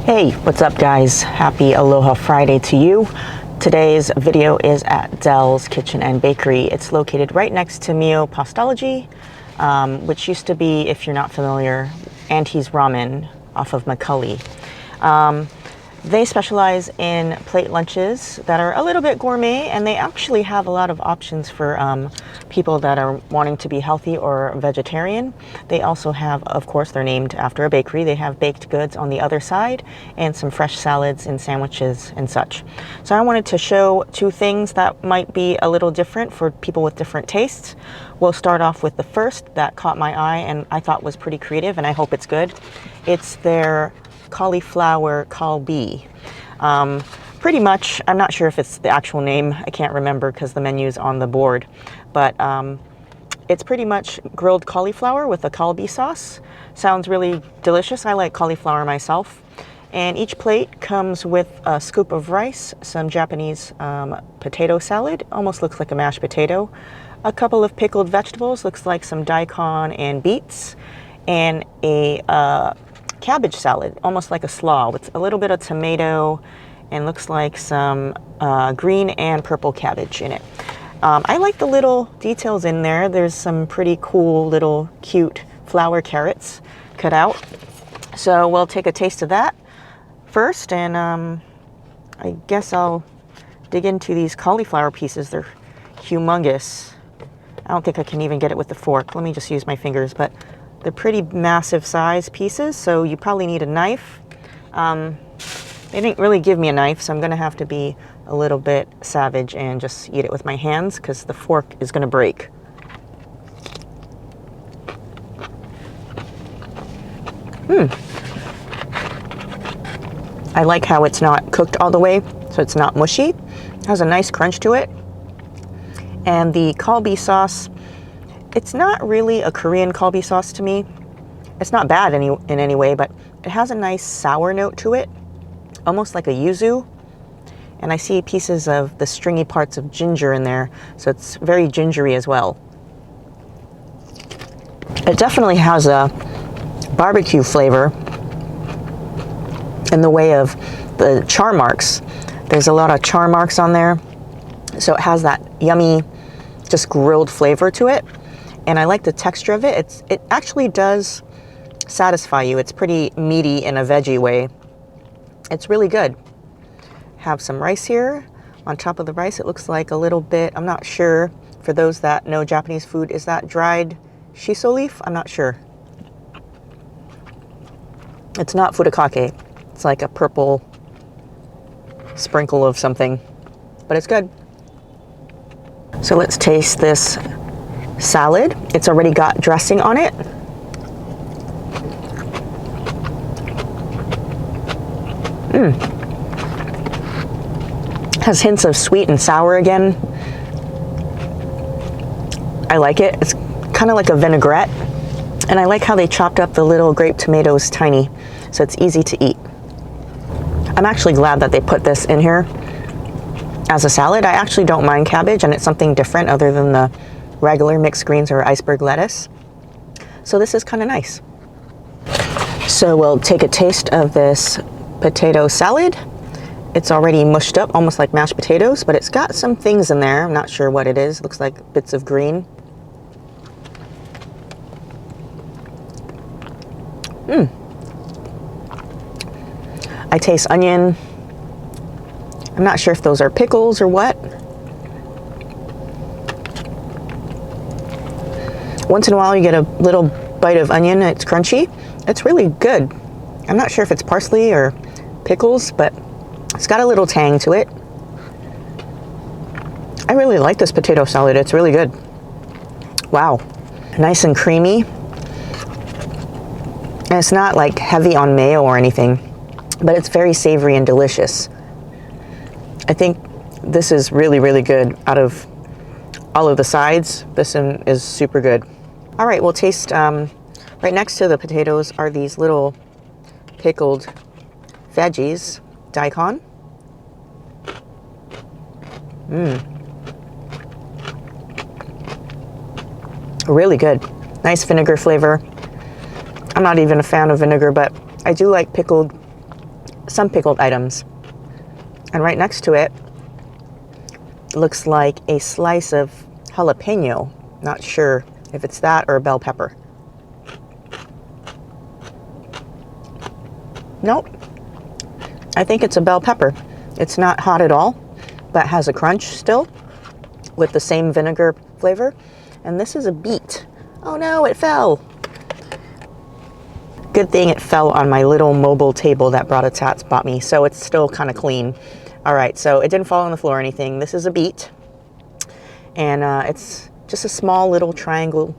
Hey, what's up guys? Happy Aloha Friday to you. Today's video is at Dell's Kitchen and Bakery. It's located right next to Mio Pastology, which used to be, if you're not familiar, Auntie's Ramen off of McCully. They specialize in plate lunches that are a little bit gourmet, and they actually have a lot of options for people that are wanting to be healthy or vegetarian. They also have, of course, they're named after a bakery. They have baked goods on the other side and some fresh salads and sandwiches and such. So I wanted to show two things that might be a little different for people with different tastes. We'll start off with the first that caught my eye and I thought was pretty creative, and I hope it's good. It's their Cauliflower Kal Bi. Pretty much, I'm not sure if it's the actual name, I can't remember because the menu's on the board, but it's pretty much grilled cauliflower with a kalbi sauce. Sounds really delicious. I like cauliflower myself. And each plate comes with a scoop of rice, some Japanese potato salad, almost looks like a mashed potato, a couple of pickled vegetables, looks like some daikon and beets, and a cabbage salad, almost like a slaw, with a little bit of tomato and looks like some green and purple cabbage in it. I like the little details in there. There's some pretty cool little cute flower carrots cut out. So we'll take a taste of that first, and I guess I'll dig into these cauliflower pieces. They're humongous. I don't think I can even get it with the fork. Let me just use my fingers, but they're pretty massive size pieces, so you probably need a knife. They didn't really give me a knife, so I'm gonna have to be a little bit savage and just eat it with my hands because the fork is gonna break. I like how it's not cooked all the way, so it's not mushy. It has a nice crunch to it. And the kalbi sauce, it's not really a Korean kalbi sauce to me. It's not bad in any way, but it has a nice sour note to it, almost like a yuzu. And I see pieces of the stringy parts of ginger in there, so it's very gingery as well. It definitely has a barbecue flavor in the way of the char marks. There's a lot of char marks on there, so it has that yummy, just grilled flavor to it. And I like the texture of it. It actually does satisfy you. It's pretty meaty in a veggie way. It's really good. Have some rice here. On top of the rice, it looks like a little bit, I'm not sure, for those that know Japanese food, is that dried shiso leaf? I'm not sure. It's not furikake. It's like a purple sprinkle of something, but it's good. So let's taste this salad. It's already got dressing on it. Has hints of sweet and sour again. I like it. It's kind of like a vinaigrette. And I like how they chopped up the little grape tomatoes tiny, so it's easy to eat. I'm actually glad that they put this in here as a salad. I actually don't mind cabbage, and it's something different other than the regular mixed greens or iceberg lettuce. So this is kind of nice. So we'll take a taste of this potato salad. It's already mushed up, almost like mashed potatoes, but it's got some things in there. I'm not sure what it is. Looks like bits of green. I taste onion. I'm not sure if those are pickles or what. Once in a while you get a little bite of onion. It's crunchy. It's really good. I'm not sure if it's parsley or pickles, but it's got a little tang to it. I really like this potato salad. It's really good. Wow. Nice and creamy. And it's not like heavy on mayo or anything, but it's very savory and delicious. I think this is really, really good. Out of all of the sides, this one is super good. All right, we'll taste, right next to the potatoes are these little pickled veggies, daikon. Really good. Nice vinegar flavor. I'm not even a fan of vinegar, but I do like pickled some pickled items. And right next to it looks like a slice of jalapeno. Not sure if it's that or a bell pepper. Nope. I think it's a bell pepper. It's not hot at all, but has a crunch still with the same vinegar flavor. And this is a beet. Oh no, it fell. Good thing it fell on my little mobile table that Brada Tats bought me, so it's still kind of clean. All right, so it didn't fall on the floor or anything. This is a beet, and it's just a small little triangle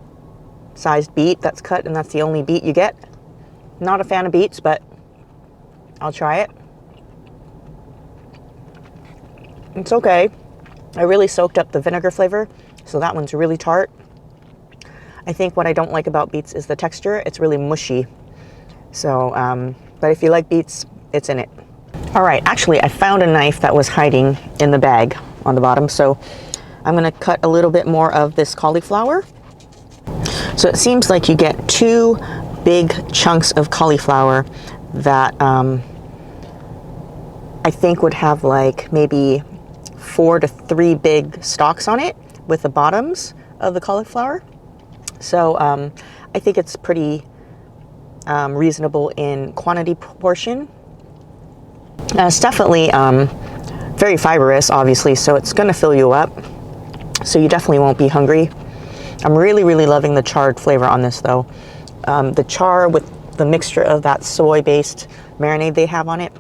sized beet that's cut, and that's the only beet you get. Not a fan of beets, but I'll try it. It's okay. I really soaked up the vinegar flavor, so that one's really tart. I think what I don't like about beets is the texture. It's really mushy. So, but if you like beets, it's in it. All right, actually, I found a knife that was hiding in the bag on the bottom. So I'm gonna cut a little bit more of this cauliflower. So it seems like you get 2 big chunks of cauliflower that I think would have like maybe 4 to 3 big stalks on it with the bottoms of the cauliflower. So I think it's pretty reasonable in quantity portion. It's definitely very fibrous, obviously, so it's going to fill you up. So you definitely won't be hungry. I'm really, really loving the charred flavor on this, though. The char with the mixture of that soy-based marinade they have on it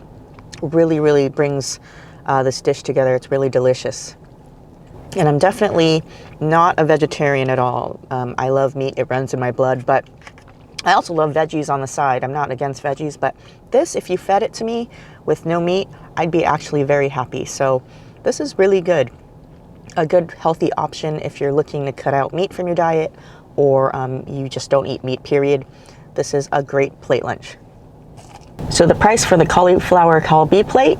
really, really brings this dish together. It's really delicious. And I'm definitely not a vegetarian at all. I love meat. It runs in my blood, but I also love veggies on the side. I'm not against veggies, but this, if you fed it to me with no meat, I'd be actually very happy. So this is really good. A good healthy option if you're looking to cut out meat from your diet, or you just don't eat meat, period. This is a great plate lunch. So the price for the Cauliflower Kal Bi plate,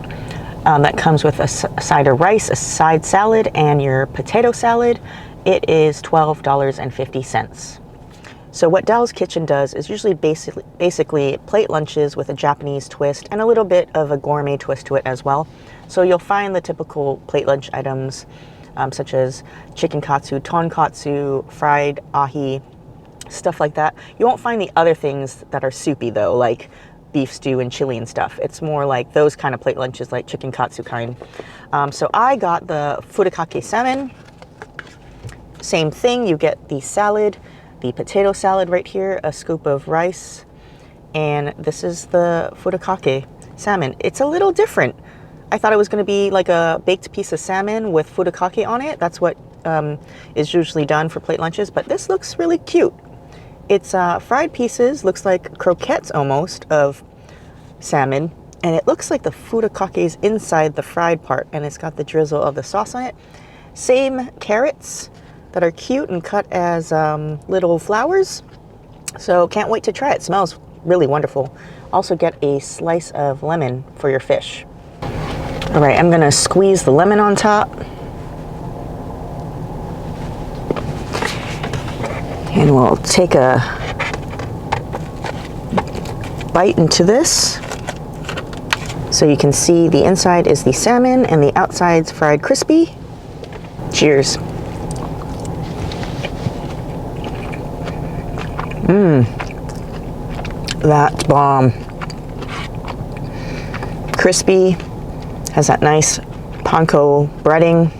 that comes with a side of rice, a side salad, and your potato salad, it is $12.50. So what Dell's Kitchen does is usually basically plate lunches with a Japanese twist and a little bit of a gourmet twist to it as well. So you'll find the typical plate lunch items such as chicken katsu, tonkatsu, fried ahi, stuff like that. You won't find the other things that are soupy though, like beef stew and chili and stuff. It's more like those kind of plate lunches, like chicken katsu kind. So I got the Furikake salmon. Same thing, you get the salad, the potato salad right here, a scoop of rice, and this is the Furikake salmon. It's a little different. I thought it was going to be like a baked piece of salmon with Furikake on it. That's what is usually done for plate lunches, but this looks really cute. It's fried pieces, looks like croquettes almost of salmon, and it looks like the Furikake's inside the fried part, and it's got the drizzle of the sauce on it. Same carrots that are cute and cut as little flowers. So can't wait to try it. Smells really wonderful. Also get a slice of lemon for your fish. All right, I'm gonna squeeze the lemon on top. And we'll take a bite into this. So you can see the inside is the salmon and the outside's fried crispy. Cheers. That's bomb. Crispy, has that nice panko breading.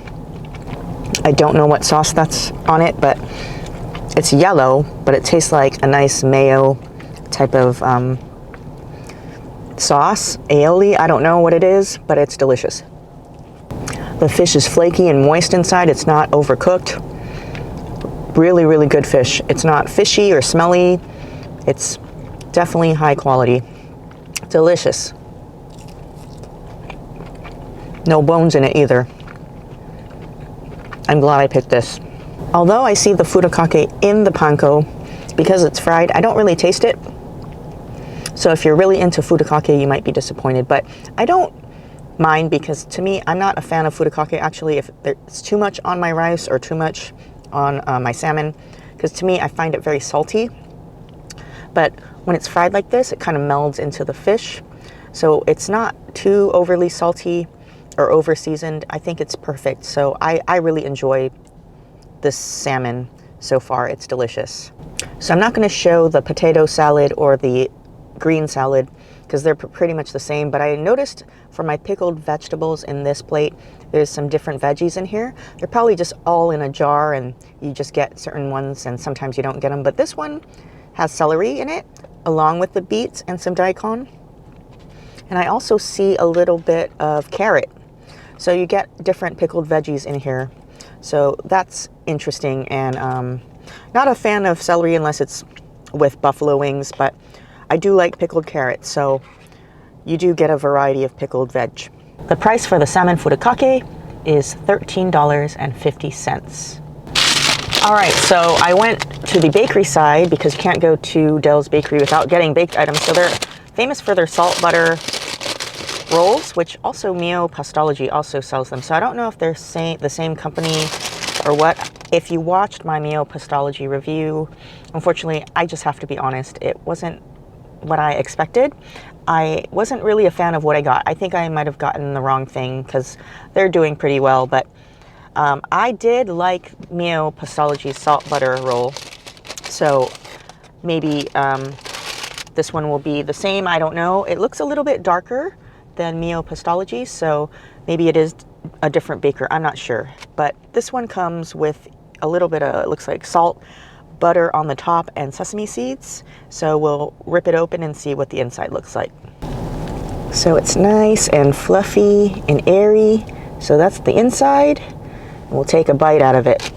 I don't know what sauce that's on it, but it's yellow, but it tastes like a nice mayo type of sauce, aioli. I don't know what it is, but it's delicious. The fish is flaky and moist inside. It's not overcooked. Really, really good fish. It's not fishy or smelly. It's definitely high quality. Delicious. No bones in it either. I'm glad I picked this. Although I see the Furikake in the panko, because it's fried, I don't really taste it. So if you're really into Furikake, you might be disappointed, but I don't mind, because to me, I'm not a fan of Furikake actually if it's too much on my rice or too much on my salmon, because to me, I find it very salty. But when it's fried like this, it kind of melds into the fish. So it's not too overly salty or over seasoned. I think it's perfect. So I really enjoy this salmon so far. It's delicious. So I'm not going to show the potato salad or the green salad because they're pretty much the same, but I noticed for my pickled vegetables in this plate, there's some different veggies in here. They're probably just all in a jar and you just get certain ones and sometimes you don't get them, but this one has celery in it along with the beets and some daikon. And I also see a little bit of carrot. So you get different pickled veggies in here. So that's interesting, and not a fan of celery unless it's with buffalo wings, but I do like pickled carrots, so you do get a variety of pickled veg. The price for the salmon furikake is $13.50. All right, so I went to the bakery side because you can't go to Dell's bakery without getting baked items. So they're famous for their salt butter rolls, which also Mio Pastology also sells them. So I don't know if they're the same company or what. If you watched my Mio Pastology review, unfortunately, I just have to be honest, it wasn't what I expected. I wasn't really a fan of what I got. I think I might have gotten the wrong thing because they're doing pretty well, but I did like Mio Pastology's salt butter roll. So maybe this one will be the same. I don't know. It looks a little bit darker than Mio Pastology, so maybe it is a different baker. I'm not sure. But this one comes with a little bit of, it looks like salt, butter on the top, and sesame seeds. So we'll rip it open and see what the inside looks like. So it's nice and fluffy and airy. So that's the inside. We'll take a bite out of it.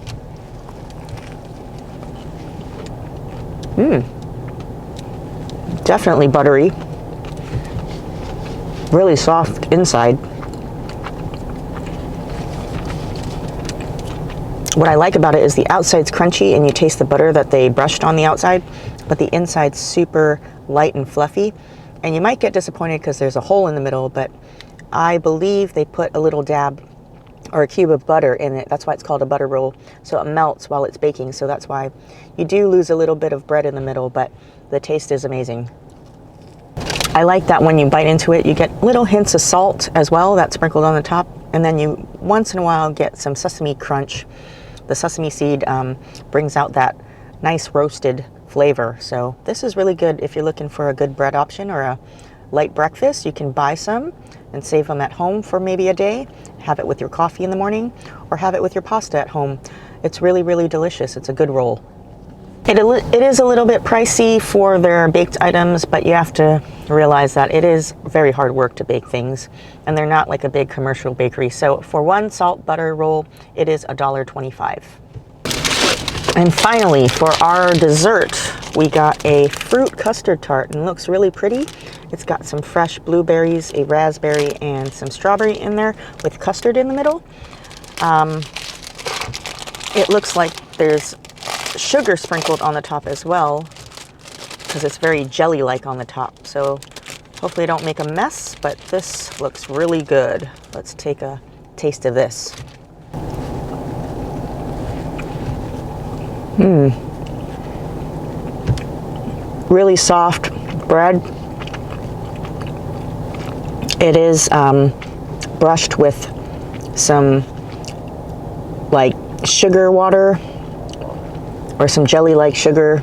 Definitely buttery. Really soft inside. What I like about it is the outside's crunchy and you taste the butter that they brushed on the outside, but the inside's super light and fluffy. And you might get disappointed because there's a hole in the middle, but I believe they put a little dab or a cube of butter in it. That's why it's called a butter roll. So it melts while it's baking. So that's why you do lose a little bit of bread in the middle, but the taste is amazing. I like that when you bite into it, you get little hints of salt as well that's sprinkled on the top. And then you, once in a while, get some sesame crunch. The sesame seed brings out that nice roasted flavor. So this is really good if you're looking for a good bread option or a light breakfast. You can buy some and save them at home for maybe a day. Have it with your coffee in the morning or have it with your pasta at home. It's really, really delicious. It's a good roll. It is a little bit pricey for their baked items, but you have to realize that it is very hard work to bake things, and they're not like a big commercial bakery. So for one salt butter roll, it is $1.25. And finally, for our dessert, we got a fruit custard tart, and it looks really pretty. It's got some fresh blueberries, a raspberry, and some strawberry in there with custard in the middle. It looks like there's sugar sprinkled on the top as well because it's very jelly-like on the top. So hopefully I don't make a mess, but this looks really good. Let's take a taste of this. Really soft bread. It is brushed with some like sugar water or some jelly-like sugar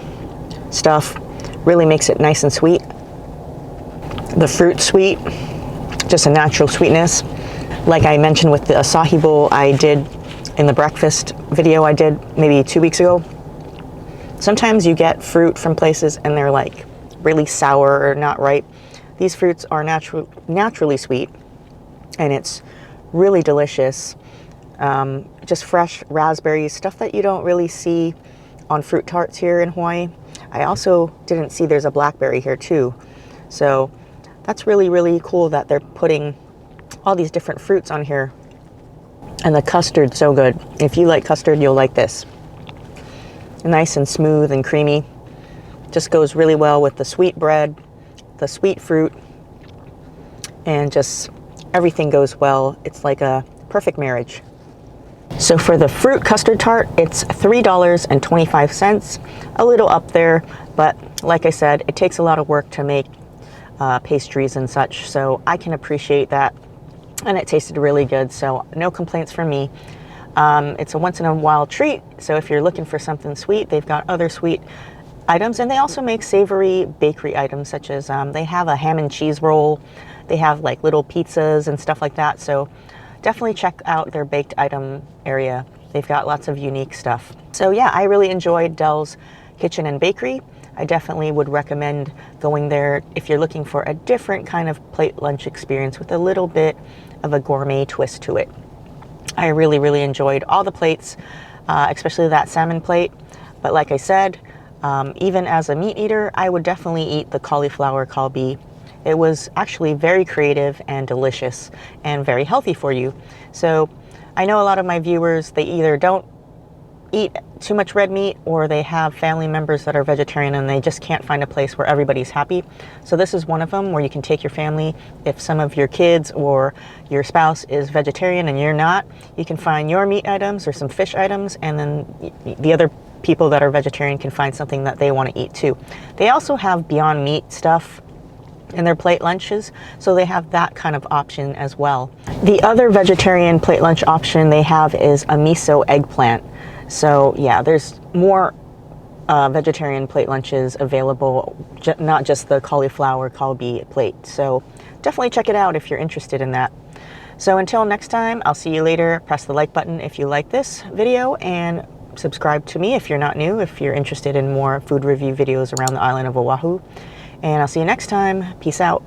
stuff. Really makes it nice and sweet. The fruit sweet, just a natural sweetness. Like I mentioned with the acai bowl I did in the breakfast video I did maybe 2 weeks ago. Sometimes you get fruit from places and they're like really sour or not ripe. These fruits are naturally sweet, and it's really delicious. Just fresh raspberries, stuff that you don't really see on fruit tarts here in Hawaii. I also didn't see there's a blackberry here too. So that's really, really cool that they're putting all these different fruits on here. And the custard's so good. If you like custard, you'll like this. Nice and smooth and creamy. Just goes really well with the sweet bread, the sweet fruit, and just everything goes well. It's like a perfect marriage. So for the fruit custard tart, it's $3.25, a little up there, but like I said, it takes a lot of work to make pastries and such. So I can appreciate that. And it tasted really good, so no complaints from me. It's a once in a while treat, so if you're looking for something sweet, they've got other sweet items, and they also make savory bakery items, such as they have a ham and cheese roll, they have like little pizzas and stuff like that, so definitely check out their baked item area. They've got lots of unique stuff. So yeah, I really enjoyed Dell's Kitchen and Bakery. I definitely would recommend going there if you're looking for a different kind of plate lunch experience with a little bit of a gourmet twist to it. I really, really enjoyed all the plates, especially that salmon plate. But like I said, even as a meat eater, I would definitely eat the Cauliflower Kal Bi. It was actually very creative and delicious and very healthy for you. So I know a lot of my viewers, they either don't eat too much red meat or they have family members that are vegetarian and they just can't find a place where everybody's happy. So this is one of them where you can take your family. If some of your kids or your spouse is vegetarian and you're not, you can find your meat items or some fish items, and then the other people that are vegetarian can find something that they want to eat too. They also have Beyond Meat stuff in their plate lunches, so they have that kind of option as well. The other vegetarian plate lunch option they have is a miso eggplant. So yeah, there's more vegetarian plate lunches available, not just the Cauliflower Kal Bi plate. So definitely check it out if you're interested in that. So until next time, I'll see you later. Press the like button if you like this video, and subscribe to me if you're not new, if you're interested in more food review videos around the island of Oahu. And I'll see you next time. Peace out.